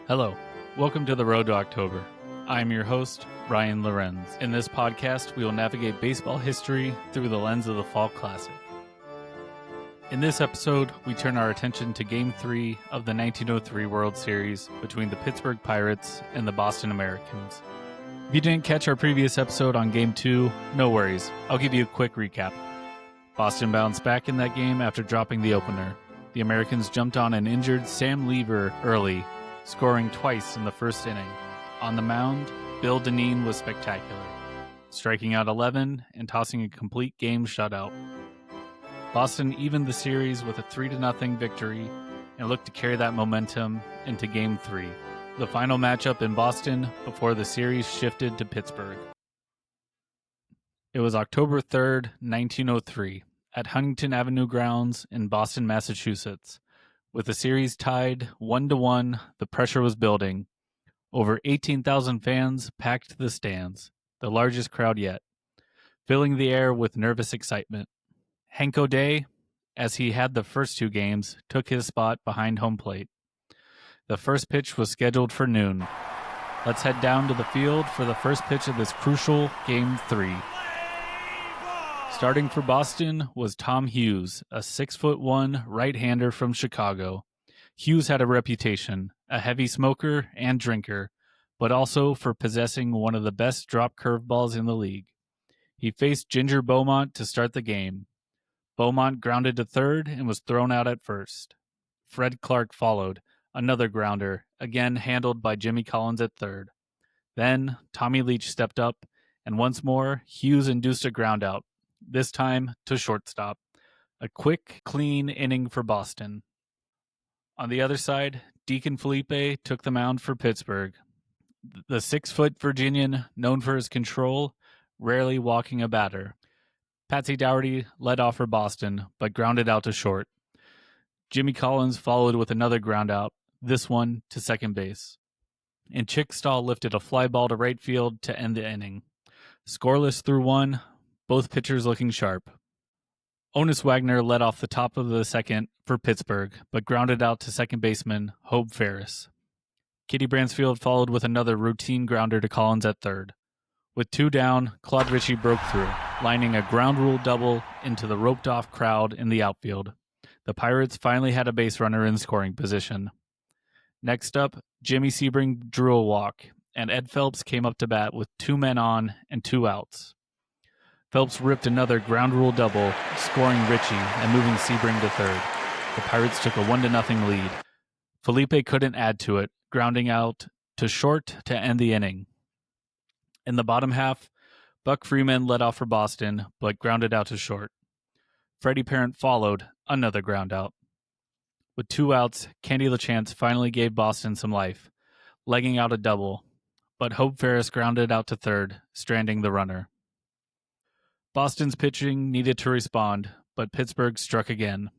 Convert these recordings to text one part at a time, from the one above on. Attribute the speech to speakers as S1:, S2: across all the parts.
S1: Hello, welcome to the Road to October. I am your host, Ryan Lorenz. In this podcast, we will navigate baseball history through the lens of the Fall Classic. In this episode, we turn our attention to Game 3 of the 1903 World Series between the Pittsburgh Pirates and the Boston Americans. If you didn't catch our previous episode on Game 2, no worries. I'll give you a quick recap. Boston bounced back in that game after dropping the opener. The Americans jumped on an injured Sam Lever early, scoring twice in the first inning. On the mound, Bill Dineen was spectacular, striking out 11 and tossing a complete game shutout. Boston evened the series with a 3-0 victory and looked to carry that momentum into Game 3, the final matchup in Boston before the series shifted to Pittsburgh. It was October 3rd, 1903, at Huntington Avenue grounds in Boston, Massachusetts. With the series tied 1-1, the pressure was building. Over 18,000 fans packed the stands, the largest crowd yet, filling the air with nervous excitement. Hank O'Day, as he had the first two games, took his spot behind home plate. The first pitch was scheduled for noon. Let's head down to the field for the first pitch of this crucial Game 3. Starting for Boston was Tom Hughes, a 6'1" right-hander from Chicago. Hughes had a reputation, a heavy smoker and drinker, but also for possessing one of the best drop curveballs in the league. He faced Ginger Beaumont to start the game. Beaumont grounded to third and was thrown out at first. Fred Clark followed, another grounder, again handled by Jimmy Collins at third. Then Tommy Leach stepped up, and once more Hughes induced a groundout, this time to shortstop. A quick, clean inning for Boston. On the other side, Deacon Felipe took the mound for Pittsburgh. The 6-foot Virginian, known for his control, rarely walking a batter. Patsy Dougherty led off for Boston, but grounded out to short. Jimmy Collins followed with another groundout, this one to second base. And Chick Stahl lifted a fly ball to right field to end the inning. Scoreless through one, both pitchers looking sharp. Honus Wagner led off the top of the second for Pittsburgh, but grounded out to second baseman Hope Ferris. Kitty Bransfield followed with another routine grounder to Collins at third. With two down, Claude Ritchie broke through, lining a ground rule double into the roped-off crowd in the outfield. The Pirates finally had a base runner in scoring position. Next up, Jimmy Sebring drew a walk, and Ed Phelps came up to bat with 2 men on and 2 outs. Phelps ripped another ground rule double, scoring Ritchie and moving Sebring to third. The Pirates took a 1-0 lead. Felipe couldn't add to it, grounding out to short to end the inning. In the bottom half, Buck Freeman led off for Boston, but grounded out to short. Freddie Parent followed, another ground out. With 2 outs, Candy LaChance finally gave Boston some life, legging out a double, but Hope Ferris grounded out to third, stranding the runner. Boston's pitching needed to respond, but Pittsburgh struck again.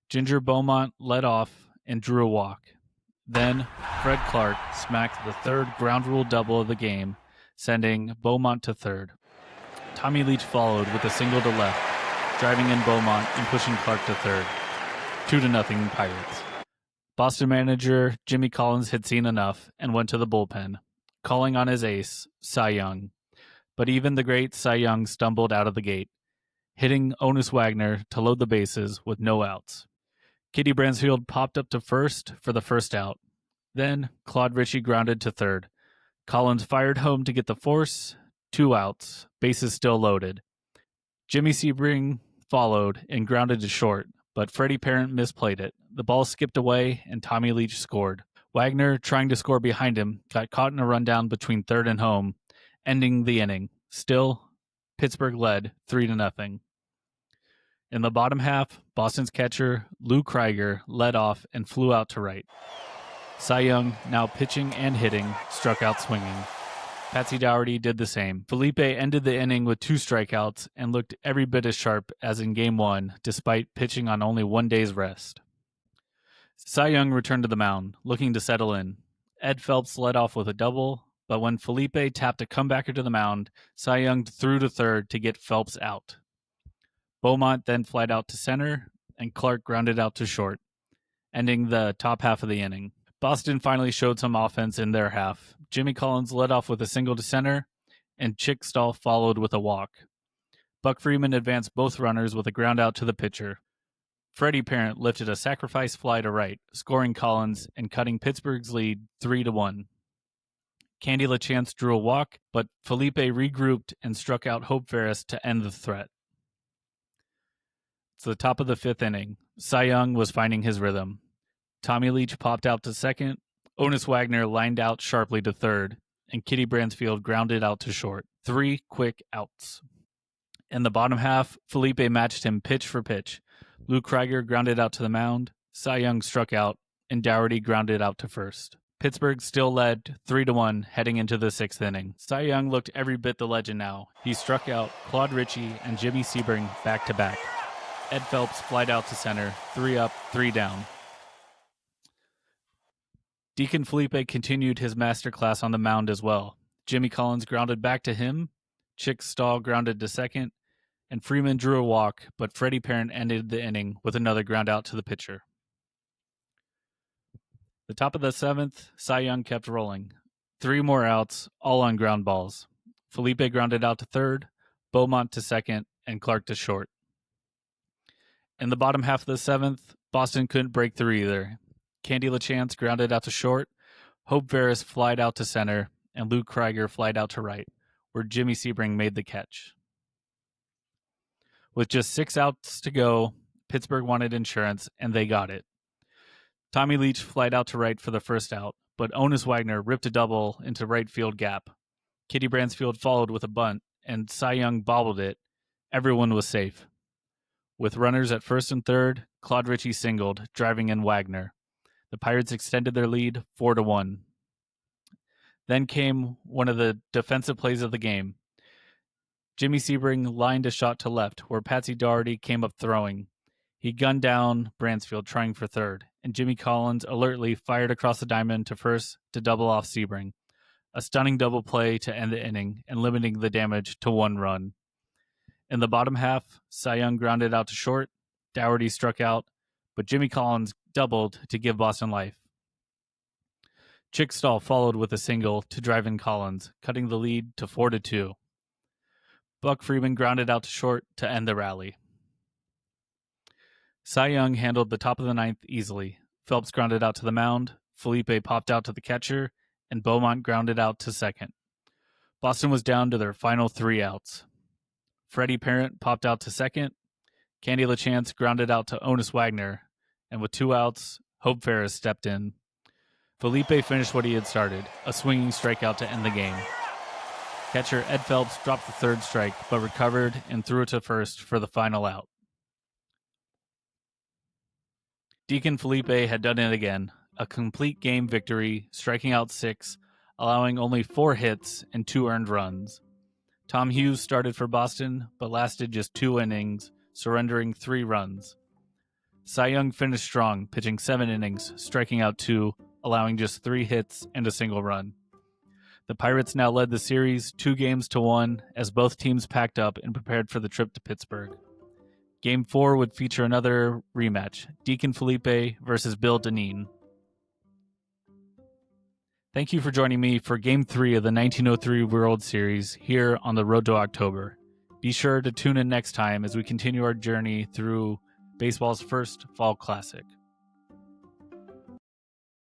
S1: Ginger Beaumont led off and drew a walk. Then, Fred Clark smacked the third ground rule double of the game, sending Beaumont to third. Tommy Leach followed with a single to left, driving in Beaumont and pushing Clark to third. 2-0 Pirates. Boston manager Jimmy Collins had seen enough and went to the bullpen, calling on his ace, Cy Young. But even the great Cy Young stumbled out of the gate, hitting Honus Wagner to load the bases with no outs. Kitty Bransfield popped up to first for the first out. Then Claude Ritchie grounded to third. Collins fired home to get the force, 2 outs, bases still loaded. Jimmy Sebring followed and grounded to short, but Freddie Parent misplayed it. The ball skipped away and Tommy Leach scored. Wagner, trying to score behind him, got caught in a rundown between third and home, ending the inning. Still, Pittsburgh led 3-0. In the bottom half, Boston's catcher, Lou Krieger, led off and flew out to right. Cy Young, now pitching and hitting, struck out swinging. Patsy Dougherty did the same. Felipe ended the inning with 2 strikeouts and looked every bit as sharp as in Game 1, despite pitching on only 1 day's rest. Cy Young returned to the mound, looking to settle in. Ed Phelps led off with a double, but when Felipe tapped a comebacker to the mound, Cy Young threw to third to get Phelps out. Beaumont then flied out to center, and Clark grounded out to short, ending the top half of the inning. Boston finally showed some offense in their half. Jimmy Collins led off with a single to center, and Chick Stahl followed with a walk. Buck Freeman advanced both runners with a ground out to the pitcher. Freddie Parent lifted a sacrifice fly to right, scoring Collins and cutting Pittsburgh's lead 3-1. Candy LaChance drew a walk, but Felipe regrouped and struck out Hope Ferris to end the threat. It's the top of the fifth inning. Cy Young was finding his rhythm. Tommy Leach popped out to second, Honus Wagner lined out sharply to third, and Kitty Bransfield grounded out to short. 3 quick outs. In the bottom half, Felipe matched him pitch for pitch. Lou Krieger grounded out to the mound, Cy Young struck out, and Dougherty grounded out to first. Pittsburgh still led 3-1 heading into the 6th inning. Cy Young looked every bit the legend now. He struck out Claude Ritchie and Jimmy Sebring back-to-back. Ed Phelps flied out to center, 3 up, 3 down. Deacon Felipe continued his masterclass on the mound as well. Jimmy Collins grounded back to him, Chick Stahl grounded to second, and Freeman drew a walk, but Freddie Parent ended the inning with another ground out to the pitcher. The top of the 7th, Cy Young kept rolling. 3 more outs, all on ground balls. Felipe grounded out to third, Beaumont to second, and Clark to short. In the bottom half of the 7th, Boston couldn't break through either. Candy LaChance grounded out to short, Hope Ferris flied out to center, and Luke Krieger flied out to right, where Jimmy Sebring made the catch. With just 6 outs to go, Pittsburgh wanted insurance, and they got it. Tommy Leach flied out to right for the first out, but Honus Wagner ripped a double into right field gap. Kitty Bransfield followed with a bunt, and Cy Young bobbled it. Everyone was safe. With runners at first and third, Claude Ritchie singled, driving in Wagner. The Pirates extended their lead 4-1. Then came one of the defensive plays of the game. Jimmy Sebring lined a shot to left, where Patsy Dougherty came up throwing. He gunned down Bransfield, trying for third, and Jimmy Collins alertly fired across the diamond to first to double off Sebring. A stunning double play to end the inning and limiting the damage to 1 run. In the bottom half, Cy Young grounded out to short, Dougherty struck out, but Jimmy Collins doubled to give Boston life. Chick Stahl followed with a single to drive in Collins, cutting the lead to 4-2. Buck Freeman grounded out to short to end the rally. Cy Young handled the top of the 9th easily. Phelps grounded out to the mound, Felipe popped out to the catcher, and Beaumont grounded out to second. Boston was down to their final 3 outs. Freddie Parent popped out to second, Candy LaChance grounded out to Honus Wagner, and with 2 outs, Hope Ferris stepped in. Felipe finished what he had started, a swinging strikeout to end the game. Catcher Ed Phelps dropped the 3rd strike, but recovered and threw it to first for the final out. Deacon Felipe had done it again, a complete game victory, striking out 6, allowing only 4 hits and 2 earned runs. Tom Hughes started for Boston, but lasted just 2 innings, surrendering 3 runs. Cy Young finished strong, pitching 7 innings, striking out 2, allowing just 3 hits and a single run. The Pirates now led the series 2-1 as both teams packed up and prepared for the trip to Pittsburgh. Game 4 would feature another rematch, Deacon Felipe versus Bill Dineen. Thank you for joining me for Game 3 of the 1903 World Series here on the Road to October. Be sure to tune in next time as we continue our journey through baseball's first fall classic.